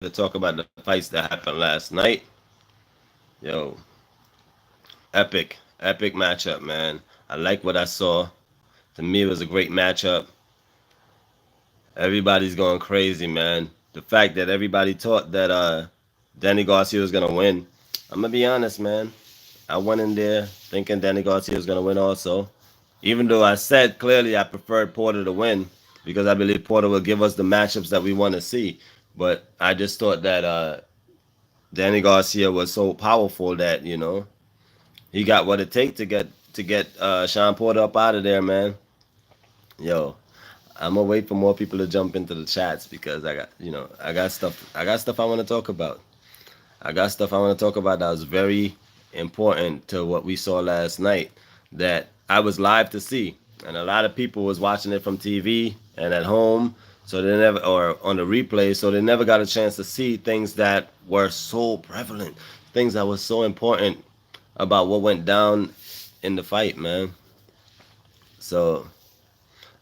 to talk about the fights that happened last night. Yo, epic matchup, man. I like what I saw. To me, it was a great matchup. Everybody's going crazy, man. The fact that everybody thought that Danny Garcia was gonna win. I'm gonna be honest, man. I went in there thinking Danny Garcia was gonna win also. Even though I said clearly I preferred Porter to win because I believe Porter will give us the matchups that we want to see. But I just thought that Danny Garcia was so powerful that he got what it takes to get Sean Porter up out of there, man. Yo, I'm gonna wait for more people to jump into the chats because I got stuff I want to talk about. I got stuff I want to talk about that was very important to what we saw last night that I was live to see, and a lot of people was watching it from TV and at home, so they never or on the replay, so they never got a chance to see things that were so prevalent, things that was so important about what went down in the fight, man. So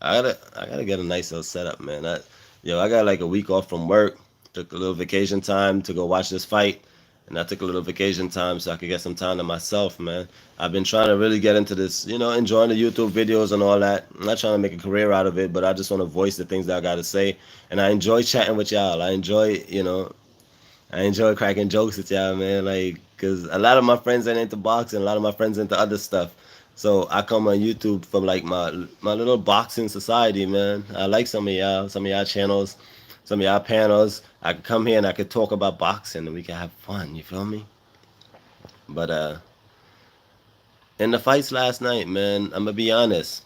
I gotta get a nice little setup, man. I got like a week off from work. Took a little vacation time to go watch this fight, and I took a little vacation time so I could get some time to myself, man. I've been trying to really get into this, enjoying the YouTube videos and all that. I'm not trying to make a career out of it, but I just want to voice the things that I gotta say, and I enjoy chatting with y'all. I enjoy cracking jokes with y'all, man. Like, cause a lot of my friends ain't into boxing, a lot of my friends into other stuff. So I come on YouTube from like my little boxing society, man. I like some of y'all channels, some of y'all panels. I could come here and I could talk about boxing and we can have fun. You feel me? But in the fights last night, man, I'm gonna be honest.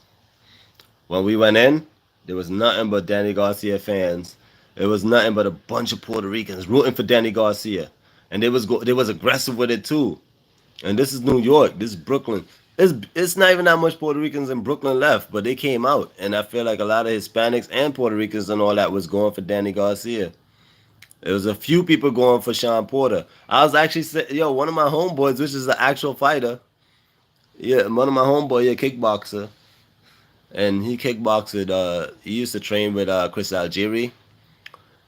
When we went in, there was nothing but Danny Garcia fans. It was nothing but a bunch of Puerto Ricans rooting for Danny Garcia, and they was aggressive with it too. And this is New York. This is Brooklyn. It's not even that much Puerto Ricans in Brooklyn left, but they came out, and I feel like a lot of Hispanics and Puerto Ricans and all that was going for Danny Garcia. There was a few people going for Sean Porter. I was actually one of my homeboys, which is an actual fighter. Yeah, one of my homeboy, a kickboxer, and he kickboxed. He used to train with Chris Algieri.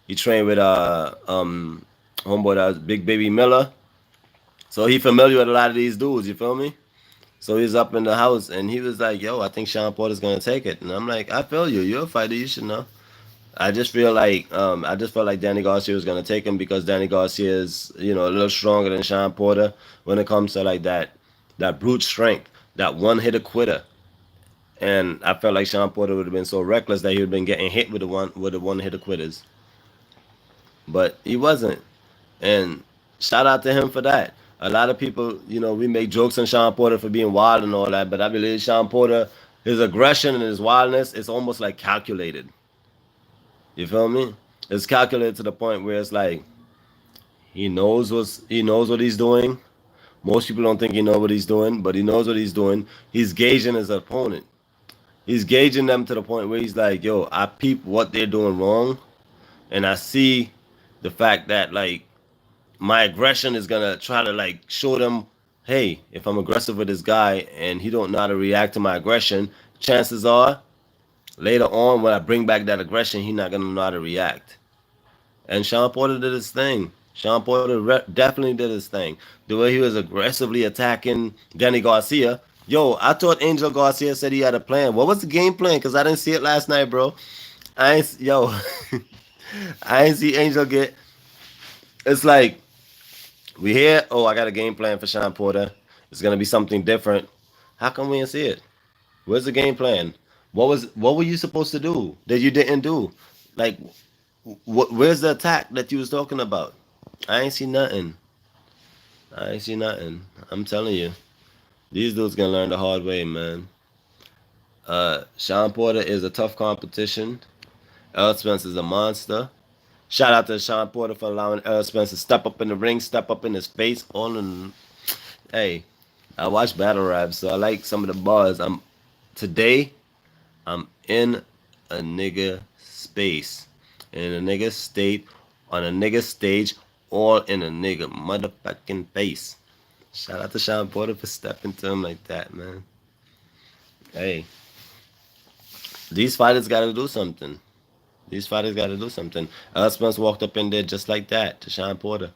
He trained with homeboy that was Big Baby Miller. So he familiar with a lot of these dudes. You feel me? So he's up in the house and he was like, "Yo, I think Sean Porter's gonna take it." And I'm like, "I feel you. You're a fighter. You should know." I just felt like Danny Garcia was gonna take him because Danny Garcia is a little stronger than Sean Porter when it comes to like that brute strength, that one hitter quitter. And I felt like Sean Porter would have been so reckless that he would have been getting hit with the one hitter quitters, but he wasn't. And shout out to him for that. A lot of people, we make jokes on Sean Porter for being wild and all that, but I believe Sean Porter, his aggression and his wildness, is almost like calculated. You feel me? It's calculated to the point where it's like he knows what he's doing. Most people don't think he knows what he's doing, but he knows what he's doing. He's gauging his opponent. He's gauging them to the point where he's like, "Yo, I peep what they're doing wrong, and I see the fact that like my aggression is gonna try to like show them, hey, if I'm aggressive with this guy and he don't know how to react to my aggression, chances are later on when I bring back that aggression, he not gonna know how to react." And Sean Porter did his thing. Sean Porter definitely did his thing. The way he was aggressively attacking Danny Garcia. Yo, I thought Angel Garcia said he had a plan. What was the game plan? Because I didn't see it last night, bro. I ain't, yo, I ain't see Angel get. It's like we here. Oh, I got a game plan for Sean Porter. It's gonna be something different. How come we didn't see it? Where's the game plan? What were you supposed to do that you didn't do? Like, where's the attack that you was talking about? I ain't see nothing. I ain't see nothing. I'm telling you, these dudes gonna learn the hard way, man. Sean Porter is a tough competition. Earl Spence is a monster. Shout out to Sean Porter for allowing Earl Spence to step up in the ring, step up in his face. Hey, I watch battle raps, so I like some of the bars. Today. I'm in a nigga space, in a nigga state, on a nigga stage, or in a nigga motherfucking face. Shout out to Sean Porter for stepping to him like that, man. Hey, these fighters got to do something. These fighters got to do something. Earl Spence walked up in there just like that to Sean Porter.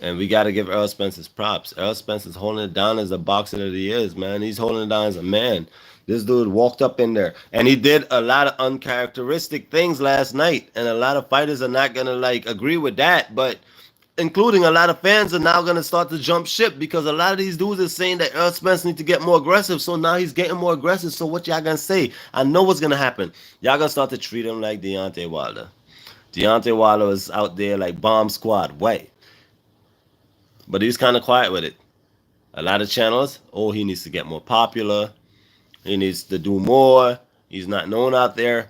And we got to give Earl Spence his props. Earl Spence is holding it down as the boxer that he is, man. He's holding it down as a man. This dude walked up in there and he did a lot of uncharacteristic things last night. And a lot of fighters are not going to like agree with that. But including a lot of fans are now going to start to jump ship because a lot of these dudes are saying that Earl Spence need to get more aggressive. So now he's getting more aggressive. So what y'all going to say? I know what's going to happen. Y'all going to start to treat him like Deontay Wilder. Deontay Wilder is out there like bomb squad. Way. But he's kind of quiet with it. A lot of channels, oh, he needs to get more popular. He needs to do more. He's not known out there.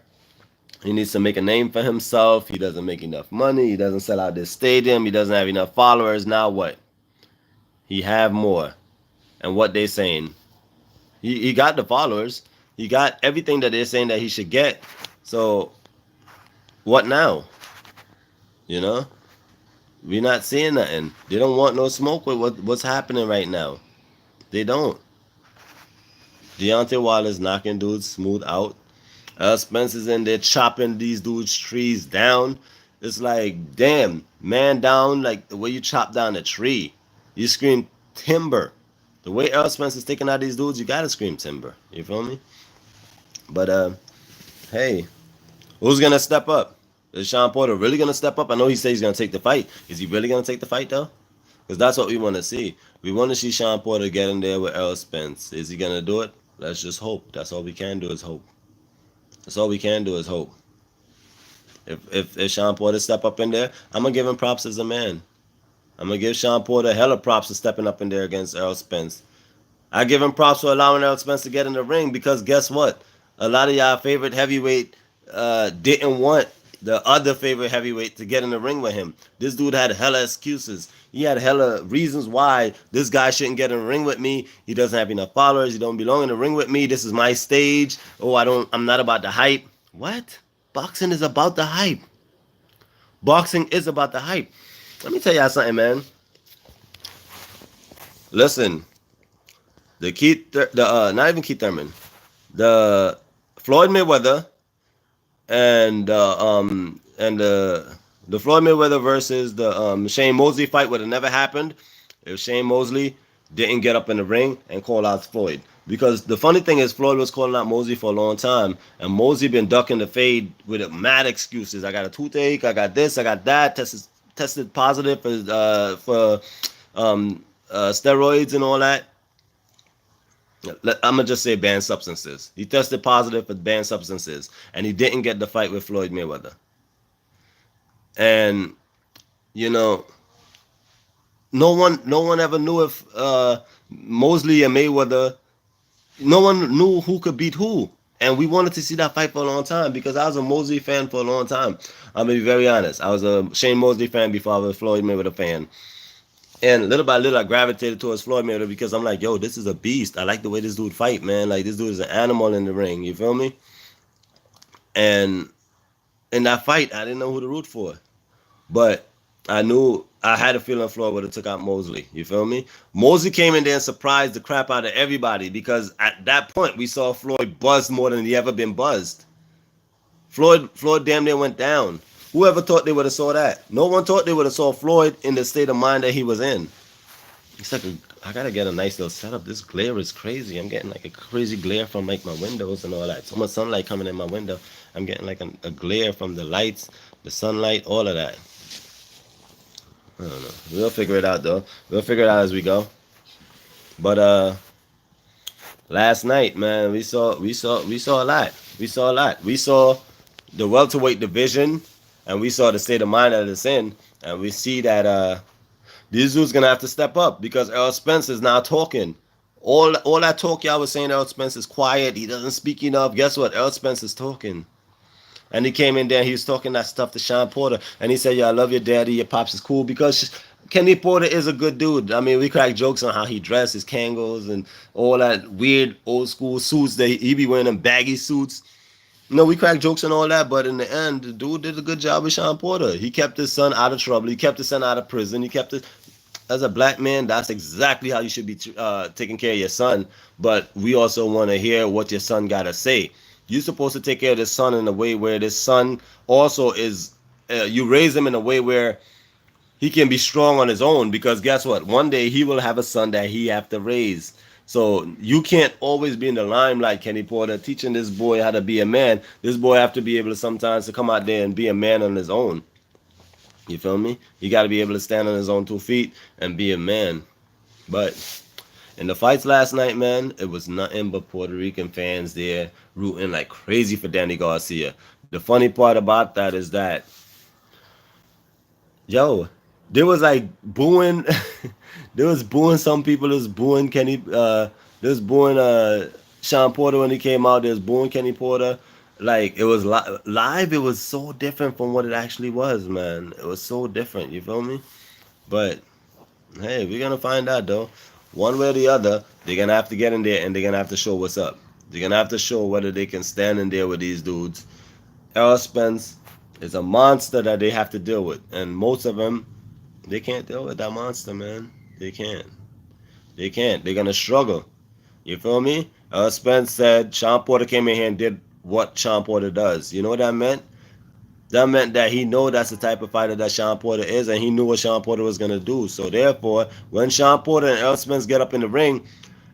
He needs to make a name for himself. He doesn't make enough money. He doesn't sell out this stadium. He doesn't have enough followers. Now what? He have more. And what they saying? He got the followers. He got everything that they're saying that he should get. So what now? You know? We're not seeing nothing. They don't want no smoke with what's happening right now. They don't. Deontay Wilder's knocking dudes smooth out. Spencer's in there chopping these dudes' trees down. It's like, damn, man down, like the way you chop down a tree. You scream timber. The way Earl Spencer's taking out these dudes, you gotta scream timber. You feel me? But hey, who's gonna step up? Is Sean Porter really gonna step up? I know he says he's gonna take the fight. Is he really gonna take the fight though? Because that's what we want to see. We want to see Sean Porter get in there with Earl Spence. Is he gonna do it? Let's just hope. That's all we can do is hope. That's all we can do is hope. If Sean Porter step up in there, I'm gonna give him props as a man. I'm gonna give Sean Porter hella props for stepping up in there against Earl Spence. I give him props for allowing Earl Spence to get in the ring because guess what? A lot of y'all favorite heavyweight didn't want the other favorite heavyweight to get in the ring with him. This dude had hella excuses. He had hella reasons why this guy shouldn't get in the ring with me. He doesn't have enough followers. He don't belong in the ring with me. This is my stage. Oh, I'm not about the hype. What? Boxing is about the hype. Boxing is about the hype. Let me tell y'all something, man. Listen, not even Keith Thurman, the Floyd Mayweather and the Floyd Mayweather versus the Shane Mosley fight would have never happened if Shane Mosley didn't get up in the ring and call out Floyd. Because the funny thing is, Floyd was calling out Mosley for a long time, and Mosley been ducking the fade with mad excuses. I got a toothache, I got this, I got that. Tested positive for steroids and all that. I'm gonna just say banned substances. He tested positive for banned substances, and he didn't get the fight with Floyd Mayweather. And you know, no one ever knew if Mosley and Mayweather. No one knew who could beat who, and we wanted to see that fight for a long time because I was a Mosley fan for a long time. I'm gonna be very honest. I was a Shane Mosley fan before I was a Floyd Mayweather fan. And little by little, I gravitated towards Floyd Mayweather because I'm like, yo, this is a beast. I like the way this dude fight, man. Like, this dude is an animal in the ring. You feel me? And in that fight, I didn't know who to root for. But I knew I had a feeling Floyd would have took out Mosley. You feel me? Mosley came in there and surprised the crap out of everybody because at that point, we saw Floyd buzzed more than he ever been buzzed. Floyd damn near went down. Whoever thought they would have saw that? No one thought they would have saw Floyd in the state of mind that he was in. It's like I gotta get a nice little setup. This glare is crazy. I'm getting like a crazy glare from like my windows and all that. So much sunlight coming in my window. I'm getting like a glare from the lights, the sunlight, all of that. I don't know. We'll figure it out though. We'll figure it out as we go. But last night, man, we saw a lot. We saw a lot. We saw the welterweight division. And we saw the state of mind that it's in, and we see that these dudes gonna have to step up because Earl Spence is now talking. All that talk y'all was saying Earl Spence is quiet, he doesn't speak enough. Guess what? Earl Spence is talking. And he came in there, he was talking that stuff to Sean Porter, and he said, "Yo, I love your daddy, your pops is cool," because Kenny Porter is a good dude. I mean, we crack jokes on how he dressed, his Kangos, and all that weird old school suits that he be wearing, them baggy suits. No, we crack jokes and all that, but in the end, the dude did a good job with Sean Porter. He kept his son out of trouble. He kept his son out of prison. He kept it. As a black man, that's exactly how you should be taking care of your son. But we also want to hear what your son got to say. You're supposed to take care of this son in a way where this son also is. You raise him in a way where he can be strong on his own, because guess what? One day he will have a son that he have to raise. So you can't always be in the limelight, Kenny Porter, teaching this boy how to be a man. This boy have to be able to sometimes to come out there and be a man on his own. You feel me? He got to be able to stand on his own 2 feet and be a man. But in the fights last night, man, it was nothing but Puerto Rican fans there rooting like crazy for Danny Garcia. The funny part about that is that, yo, there was like booing, there was booing some people. There was booing Kenny. There was booing Sean Porter when he came out. There was booing Kenny Porter. Like it was live. It was so different from what it actually was, man. It was so different. You feel me? But hey, we're gonna find out though. One way or the other, they're gonna have to get in there and they're gonna have to show what's up. They're gonna have to show whether they can stand in there with these dudes. Errol Spence is a monster that they have to deal with, and most of them, they can't deal with that monster, man. They can't. They can't. They're gonna struggle. You feel me? Spence said Sean Porter came in here and did what Sean Porter does. You know what that meant? That meant that he know that's the type of fighter that Sean Porter is, and he knew what Sean Porter was gonna do. So therefore, when Sean Porter and Errol Spence get up in the ring,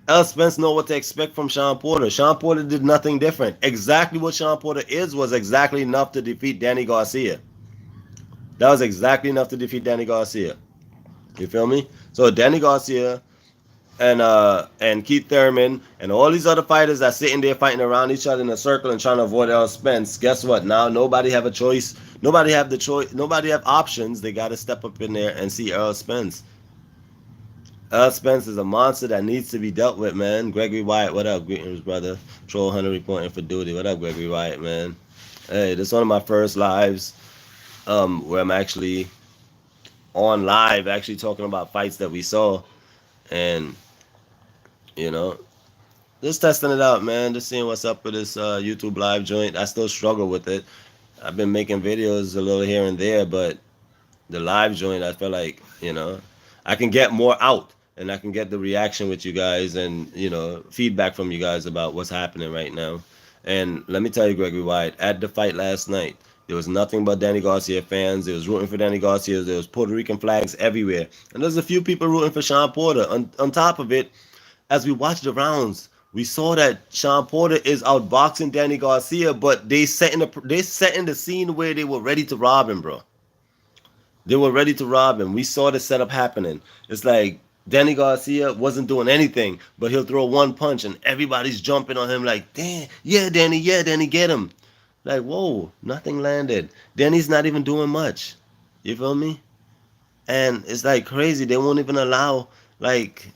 Errol Spence know what to expect from Sean Porter. Sean Porter did nothing different. Exactly what Sean Porter is was exactly enough to defeat Danny Garcia. That was exactly enough to defeat Danny Garcia. You feel me? So Danny Garcia and Keith Thurman and all these other fighters that sitting there fighting around each other in a circle and trying to avoid Errol Spence. Guess what? Now nobody have a choice. Nobody have the choice. Nobody have options. They got to step up in there and see Errol Spence. Errol Spence is a monster that needs to be dealt with, man. Gregory Wyatt, what up? Greetings, brother. Troll Hunter reporting for duty. What up, Gregory Wyatt, man? Hey, this is one of my first lives where I'm actually on live, actually talking about fights that we saw. And, you know, just testing it out, man. Just seeing what's up with this YouTube live joint. I still struggle with it. I've been making videos a little here and there, but the live joint, I feel like, I can get more out and I can get the reaction with you guys and, feedback from you guys about what's happening right now. And let me tell you, Gregory White, at the fight last night, there was nothing but Danny Garcia fans. There was rooting for Danny Garcia. There was Puerto Rican flags everywhere. And there's a few people rooting for Sean Porter. On top of it, as we watched the rounds, we saw that Sean Porter is outboxing Danny Garcia, but they setting the scene where they were ready to rob him, bro. They were ready to rob him. We saw the setup happening. It's like Danny Garcia wasn't doing anything, but he'll throw one punch and everybody's jumping on him like, damn, yeah, Danny, get him. Like, whoa, nothing landed. Danny's not even doing much. You feel me? And it's like crazy. They won't even allow, like,